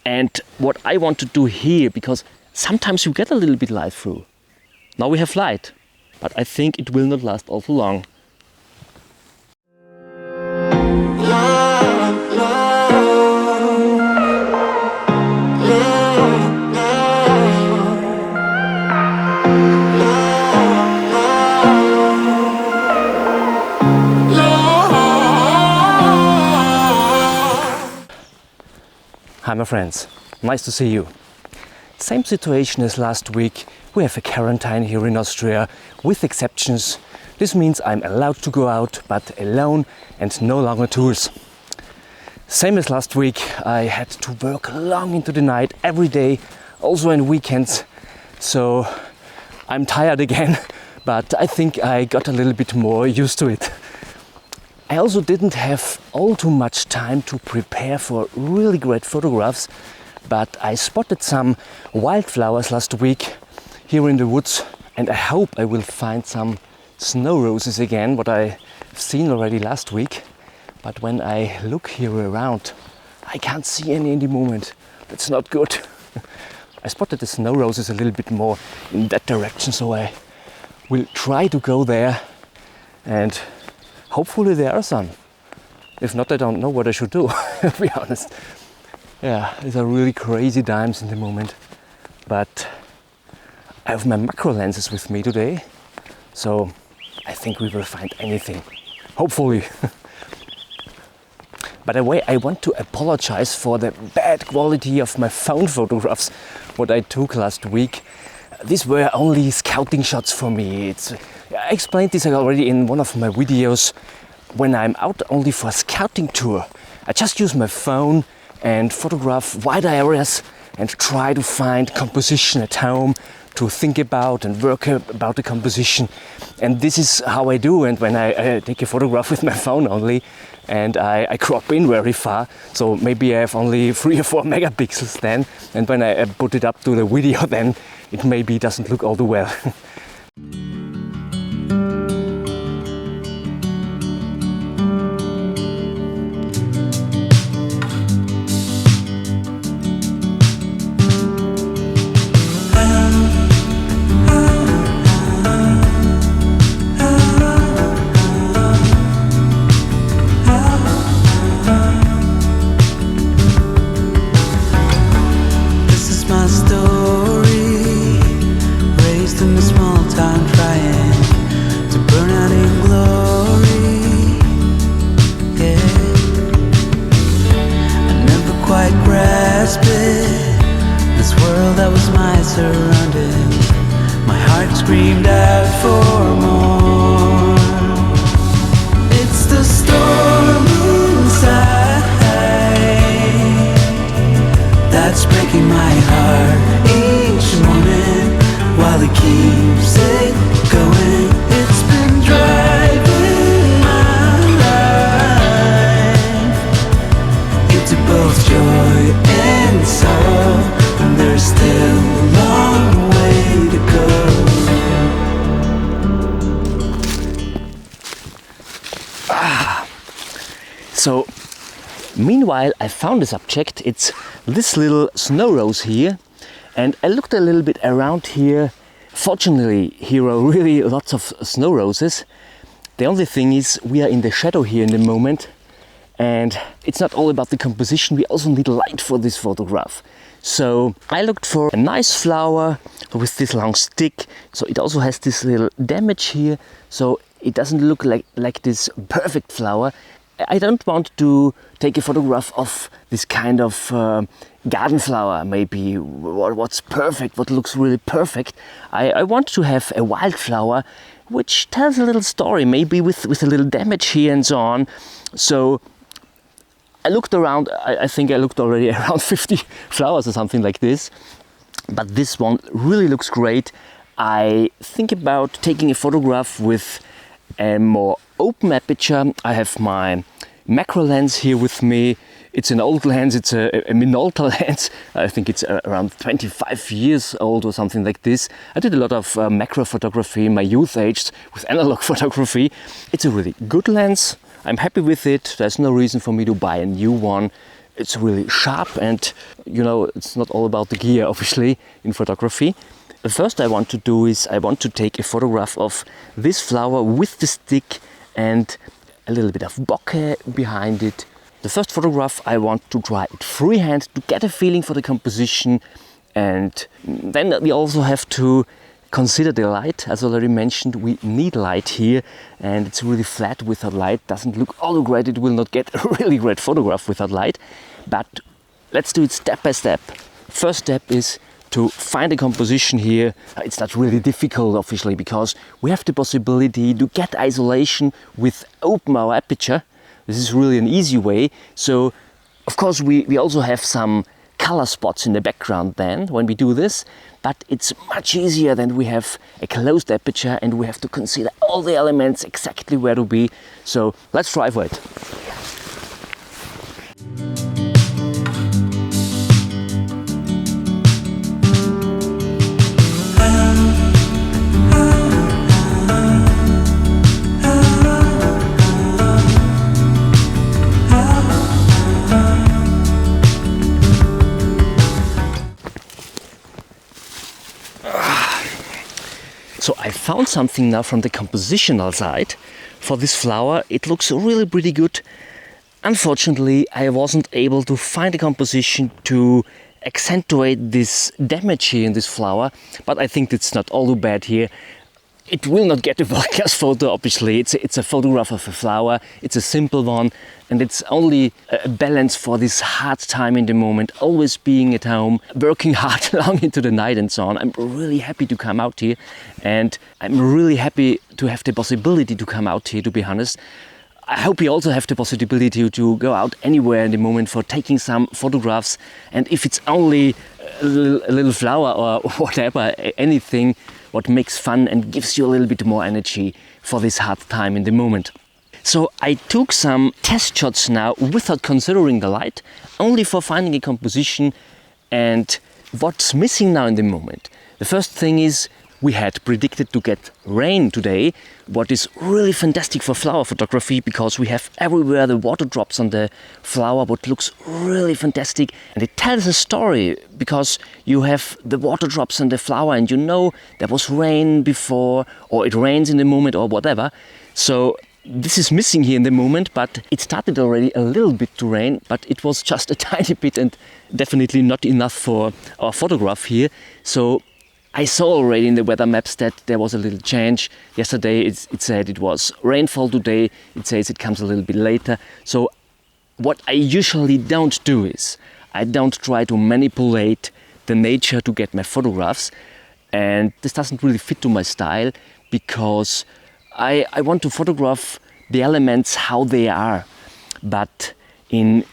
And what I want to do here, because sometimes you get a little bit light through. Now we have light, but I think it will not last all too long. Hi my friends, nice to see you. Same situation as last week. We have a quarantine here in Austria, with exceptions. This means I'm allowed to go out, but alone and no longer tools. Same as last week, I had to work long into the night every day, also on weekends. So I'm tired again, but I think I got a little bit more used to it. I also didn't have all too much time to prepare for really great photographs, but I spotted some wildflowers last week here in the woods, and I hope I will find some snow roses again, what I've seen already last week. But when I look here around, I can't see any in the moment. That's not good. I spotted the snow roses a little bit more in that direction, so I will try to go there and hopefully there are some. If not, I don't know what I should do, to be honest. Yeah, these are really crazy times in the moment. But I have my macro lenses with me today, so I think we will find anything. Hopefully. By the way, I want to apologize for the bad quality of my phone photographs, what I took last week. These were only scouting shots for me. I explained this already in one of my videos. When I'm out only for a scouting tour, I just use my phone and photograph wide areas and try to find composition at home to think about and work about the composition. And this is how I do. And when I take a photograph with my phone only and I crop in very far, so maybe I have only 3 or 4 megapixels then, and when I put it up to the video, then it maybe doesn't look all too well. This world that was my surroundings, my heart screamed out for more. It's the storm inside that's breaking my heart each morning while it keeps it going. It's been driving my life into both joy and sorrow, and there's still a long way to go. So, meanwhile, I found this object. It's this little snow rose here, and I looked a little bit around here. Fortunately, here are really lots of snow roses. The only thing is, we are in the shadow here in the moment, and it's not all about the composition. We also need light for this photograph. So I looked for a nice flower with this long stick. So it also has this little damage here, so it doesn't look like this perfect flower. I don't want to take a photograph of this kind of garden flower, maybe what's perfect, what looks really perfect. I want to have a wildflower which tells a little story, maybe with a little damage here and so on. So I looked around, I think I looked already around 50 flowers or something like this, but this one really looks great. I think about taking a photograph with a more open aperture. I have my macro lens here with me. It's an old lens, it's a Minolta lens. I think it's around 25 years old or something like this. I did a lot of macro photography in my youth age with analog photography. It's a really good lens. I'm happy with it. There's no reason for me to buy a new one. it's really sharp, and you know, it's not all about the gear, obviously, in photography. The first I want to do is I want to take a photograph of this flower with the stick and a little bit of bokeh behind it. The first photograph I want to try it freehand to get a feeling for the composition, and then we also have to consider the light. As already mentioned, we need light here, and it's really flat without light. Doesn't look all great. It will not get a really great photograph without light. But let's do it step by step. First step is to find a composition here. It's not really difficult, obviously, because we have the possibility to get isolation with open our aperture. This is really an easy way. So, of course, we also have some color spots in the background then when we do this, but it's much easier than we have a closed aperture and we have to consider all the elements exactly where to be. So let's try for it. So I found something now from the compositional side for this flower. It looks really pretty good. Unfortunately, I wasn't able to find a composition to accentuate this damage here in this flower, but I think it's not all too bad here. It will not get a world-class photo, obviously. It's a photograph of a flower. It's a simple one, and it's only a balance for this hard time in the moment, always being at home, working hard long into the night and so on. I'm really happy to come out here, and I'm really happy to have the possibility to come out here, to be honest. I hope you also have the possibility to go out anywhere in the moment for taking some photographs, and if it's only a little flower or whatever, anything what makes fun and gives you a little bit more energy for this hard time in the moment. So I took some test shots now without considering the light, only for finding a composition and what's missing now in the moment. The first thing is we had predicted to get rain today, what is really fantastic for flower photography because we have everywhere the water drops on the flower, what looks really fantastic, and it tells a story because you have the water drops on the flower and you know there was rain before or it rains in the moment or whatever. So this is missing here in the moment, but it started already a little bit to rain, but it was just a tiny bit and definitely not enough for our photograph here. So I saw already in the weather maps that there was a little change. Yesterday it said it was rainfall, today it says it comes a little bit later. So what I usually don't do is I don't try to manipulate the nature to get my photographs, and this doesn't really fit to my style because I want to photograph the elements how they are. But in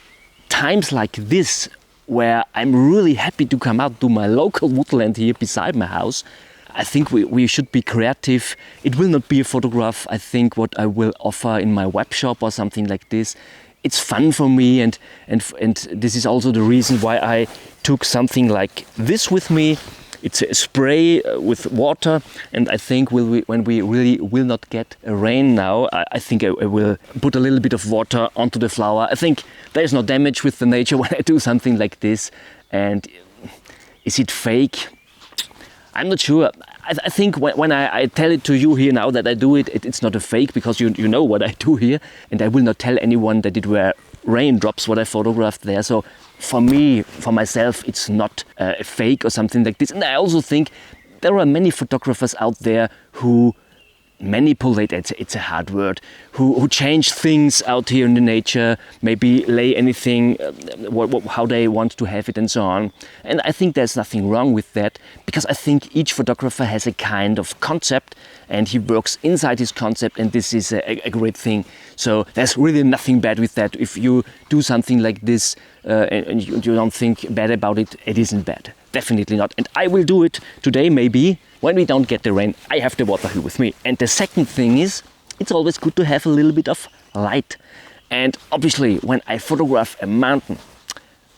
times like this, where I'm really happy to come out to my local woodland here beside my house, I think we should be creative. It will not be a photograph, I think, what I will offer in my web shop or something like this. It's fun for me, and this is also the reason why I took something like this with me. It's a spray with water, and I think when we really will not get a rain now, I think I will put a little bit of water onto the flower. I think there is no damage with the nature when I do something like this. And is it fake? I'm not sure. I think when I tell it to you here now that I do it, it's not a fake because you know what I do here, and I will not tell anyone that it were raindrops what I photographed there. So for me, for myself, it's not a fake or something like this. And I also think there are many photographers out there who manipulate, it's a hard word, who change things out here in the nature, maybe lay anything, how they want to have it and so on. And I think there's nothing wrong with that, because I think each photographer has a kind of concept and he works inside his concept, and this is a great thing. So there's really nothing bad with that. If you do something like this and you don't think bad about it, it isn't bad. Definitely not. And I will do it today, maybe. When we don't get the rain, I have the water here with me. And the second thing is, it's always good to have a little bit of light. And obviously, when I photograph a mountain,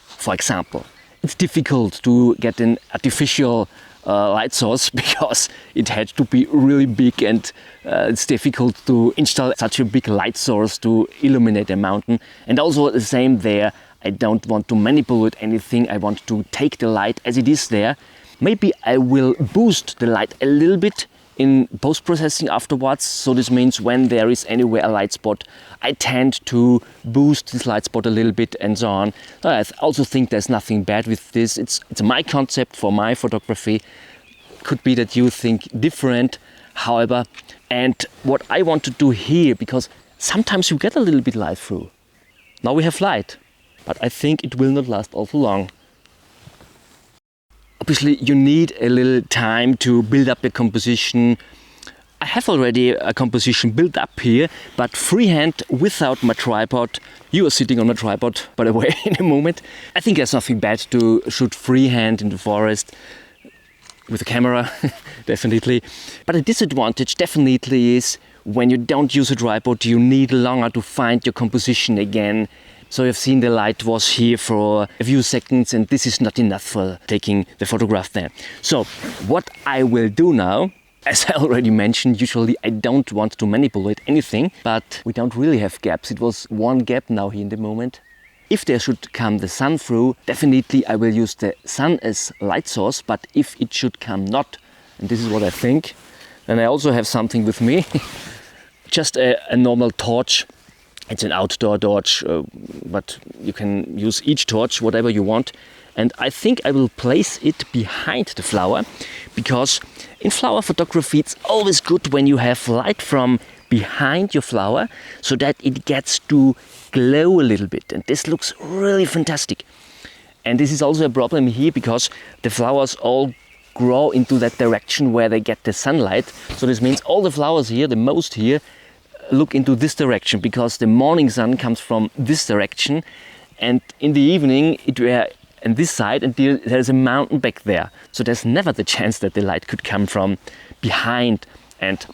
for example, it's difficult to get an artificial light source because it had to be really big, and it's difficult to install such a big light source to illuminate a mountain. And also the same there, I don't want to manipulate anything. I want to take the light as it is there. Maybe I will boost the light a little bit in post-processing afterwards. So this means when there is anywhere a light spot, I tend to boost this light spot a little bit and so on. I also think there's nothing bad with this. It's my concept for my photography. Could be that you think different, however. And what I want to do here, because sometimes you get a little bit light through. Now we have light, but I think it will not last all too long. Obviously, you need a little time to build up your composition. I have already a composition built up here, but freehand without my tripod. You are sitting on a tripod, by the way, in a moment. I think there's nothing bad to shoot freehand in the forest with a camera, definitely. But the disadvantage definitely is when you don't use a tripod, you need longer to find your composition again. So you've seen the light was here for a few seconds and this is not enough for taking the photograph there. So what I will do now, as I already mentioned, usually I don't want to manipulate anything, but we don't really have gaps. It was one gap now here in the moment. If there should come the sun through, definitely I will use the sun as light source, but if it should come not, and this is what I think, then I also have something with me, just a normal torch. It's an outdoor torch, but you can use each torch, whatever you want. And I think I will place it behind the flower, because in flower photography it's always good when you have light from behind your flower, so that it gets to glow a little bit. And this looks really fantastic. And this is also a problem here, because the flowers all grow into that direction where they get the sunlight. So this means all the flowers here, the most here, look into this direction, because the morning sun comes from this direction, and in the evening it were on this side, and there's a mountain back there. So there's never the chance that the light could come from behind. And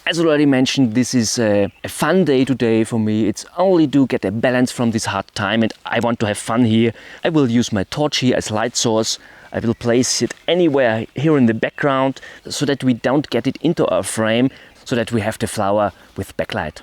as already mentioned, this is a fun day today for me. It's only to get a balance from this hard time, and I want to have fun here. I will use my torch here as light source. I will place it anywhere here in the background, so that we don't get it into our frame, so that we have the flower with backlight.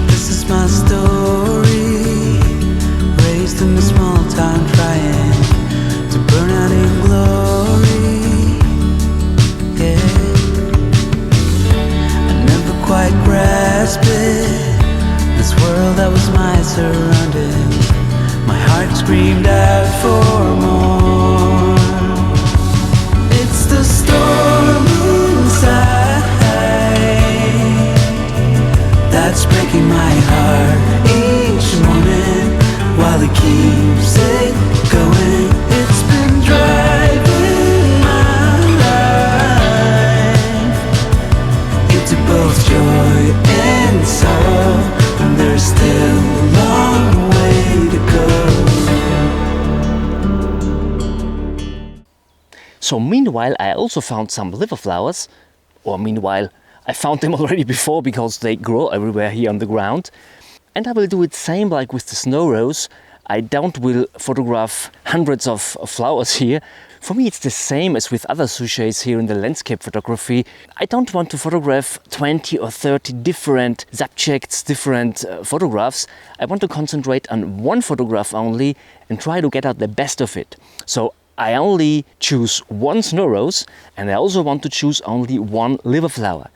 This is my story, raised in a small town, trying to burn out in glory. Yeah, I never quite grasped it. This world that was my surroundings, my heart screamed out for more. It's the storm inside that's breaking my heart each morning, while it keeps it going. It's been driving my life into both joy and sorrow, and there's still a long way to go. So meanwhile I also found some liver flowers, or meanwhile I found them already before, because they grow everywhere here on the ground. And I will do it same like with the snow rose. I don't will photograph hundreds of flowers here. For me it's the same as with other sujets here in the landscape photography. I don't want to photograph 20 or 30 different subjects, different photographs. I want to concentrate on one photograph only and try to get out the best of it. So I only choose one snow rose, and I also want to choose only one liver flower.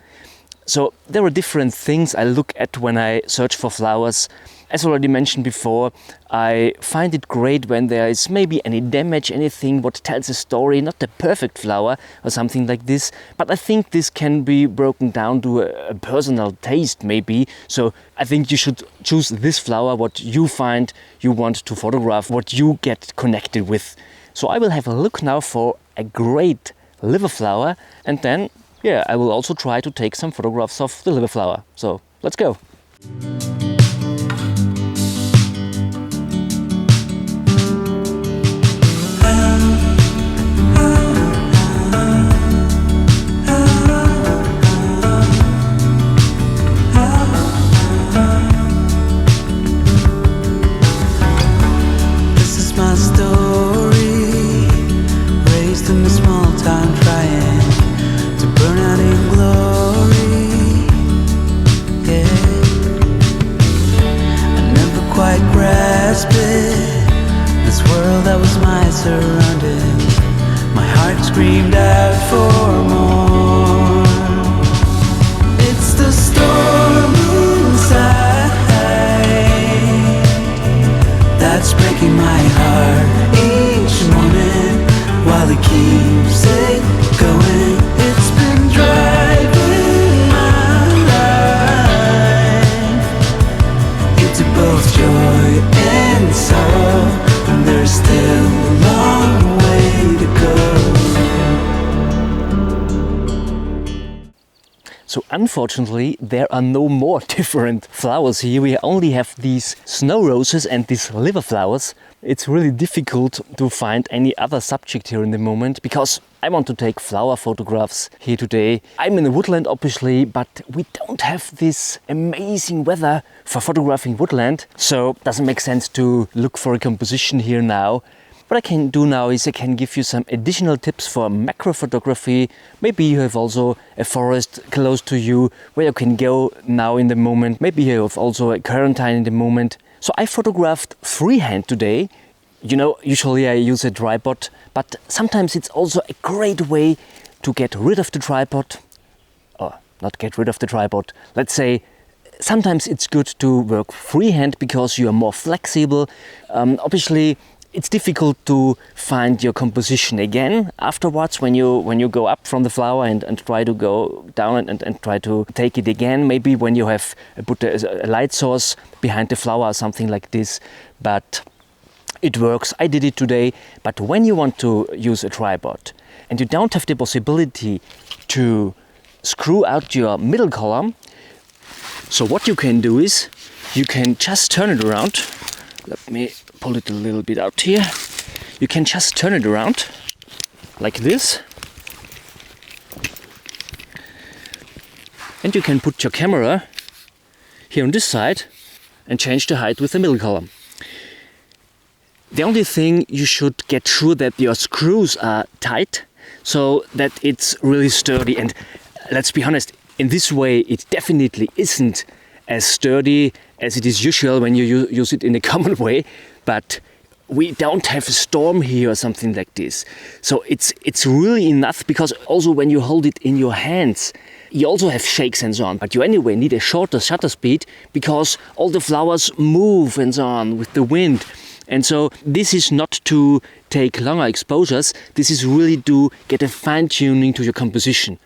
So there are different things I look at when I search for flowers. As already mentioned before, I find it great when there is maybe any damage, anything what tells a story, not the perfect flower or something like this. But I think this can be broken down to a personal taste maybe. So I think you should choose this flower, what you find you want to photograph, what you get connected with. So I will have a look now for a great liver flower, and then I will also try to take some photographs of the liver flower. So let's go. that's breaking my heart each morning while it keeps it going. It's been driving my life into both joy and sorrow, and there's still a long way to go. So unfortunately, there are no more different flowers here. We only have these snow roses and these liver flowers. It's really difficult to find any other subject here in the moment because I want to take flower photographs here today. I'm in the woodland obviously, but we don't have this amazing weather for photographing woodland. So it doesn't make sense to look for a composition here now. What I can do now is I can give you some additional tips for macro photography. Maybe you have also a forest close to you where you can go now in the moment. Maybe you have also a quarantine in the moment. So I photographed freehand today. You know, usually I use a tripod, but sometimes it's also a great way to get rid of the tripod. Or not get rid of the tripod. Let's say sometimes it's good to work freehand because you are more flexible. Obviously, it's difficult to find your composition again afterwards when you go up from the flower and try to go down and try to take it again. Maybe when you have put a light source behind the flower or something like this. But it works. I did it today. But when you want to use a tripod and you don't have the possibility to screw out your middle column, so what you can do is you can just turn it around. Let me pull it a little bit out here. You can just turn it around like this, and you can put your camera here on this side and change the height with the middle column. The only thing, you should get sure that your screws are tight so that it's really sturdy. And let's be honest, in this way it definitely isn't as sturdy as it is usual when you use it in a common way. But we don't have a storm here or something like this. So it's really enough, because also when you hold it in your hands, you also have shakes and so on. But you anyway need a shorter shutter speed because all the flowers move and so on with the wind. And so this is not to take longer exposures, this is really to get a fine-tuning to your composition.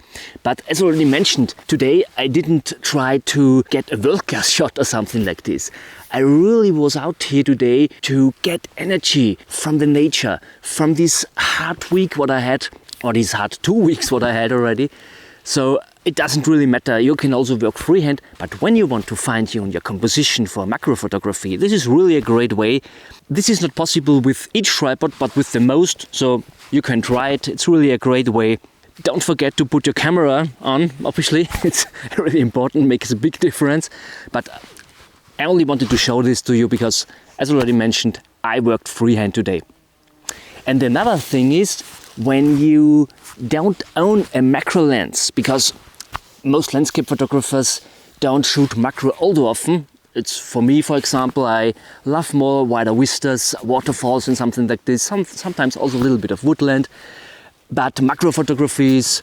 But as already mentioned, today I didn't try to get a world-class shot or something like this. I really was out here today to get energy from the nature, from this hard week what I had, or these hard 2 weeks what I had already. So it doesn't really matter, you can also work freehand, but when you want to fine-tune your composition for macro photography, this is really a great way. This is not possible with each tripod, but with the most, so you can try it, it's really a great way. Don't forget to put your camera on, obviously, it's really important, makes a big difference. But I only wanted to show this to you because, as already mentioned, I worked freehand today. And another thing is, when you don't own a macro lens, because most landscape photographers don't shoot macro all too often. It's for me, for example, I love more wider vistas, waterfalls and something like this, sometimes also a little bit of woodland. But macro photography is,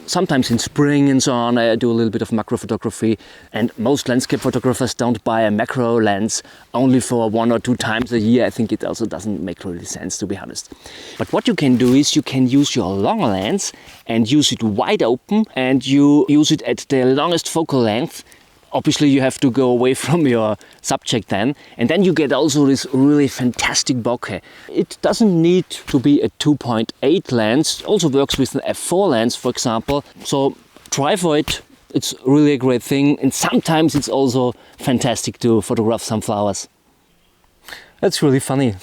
sometimes in spring and so on, I do a little bit of macro photography. And most landscape photographers don't buy a macro lens only for 1 or 2 times a year. I think it also doesn't make really sense, to be honest. But what you can do is you can use your long lens and use it wide open, and you use it at the longest focal length. Obviously you have to go away from your subject then, and then you get also this really fantastic bokeh. It doesn't need to be a 2.8 lens, it also works with an f4 lens, for example. So try for it, it's really a great thing, and sometimes it's also fantastic to photograph some flowers. That's really funny.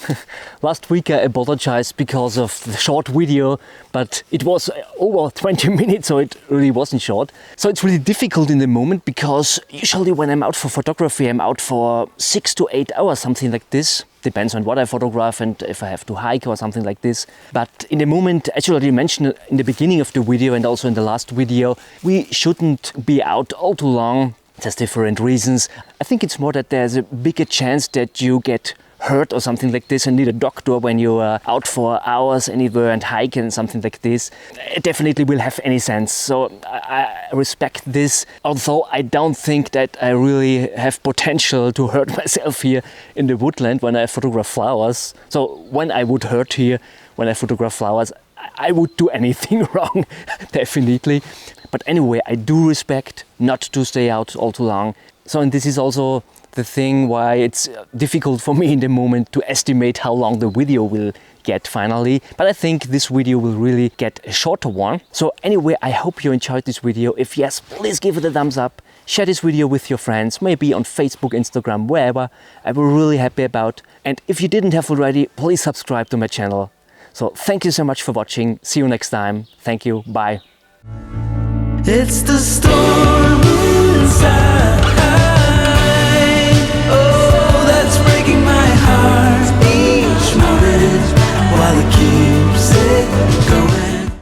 Last week I apologized because of the short video, but it was over 20 minutes, so it really wasn't short. So it's really difficult in the moment, because usually when I'm out for photography, I'm out for 6 to 8 hours, something like this. Depends on what I photograph and if I have to hike or something like this. But in the moment, as you already mentioned in the beginning of the video and also in the last video, we shouldn't be out all too long. There's different reasons. I think it's more that there's a bigger chance that you get hurt or something like this and need a doctor when you are out for hours anywhere and hiking and something like this, it definitely will have any sense. So I respect this, although I don't think that I really have potential to hurt myself here in the woodland when I photograph flowers. So when I would hurt here, when I photograph flowers, I would do anything wrong, definitely. But anyway, I do respect not to stay out all too long. So, and this is also the thing why it's difficult for me in the moment to estimate how long the video will get finally. But I think this video will really get a shorter one. So anyway, I hope you enjoyed this video. If yes, please give it a thumbs up. Share this video with your friends, maybe on Facebook, Instagram, wherever. I will really happy about. And if you didn't have already, please subscribe to my channel. So thank you so much for watching. See you next time. Thank you. Bye. It's the story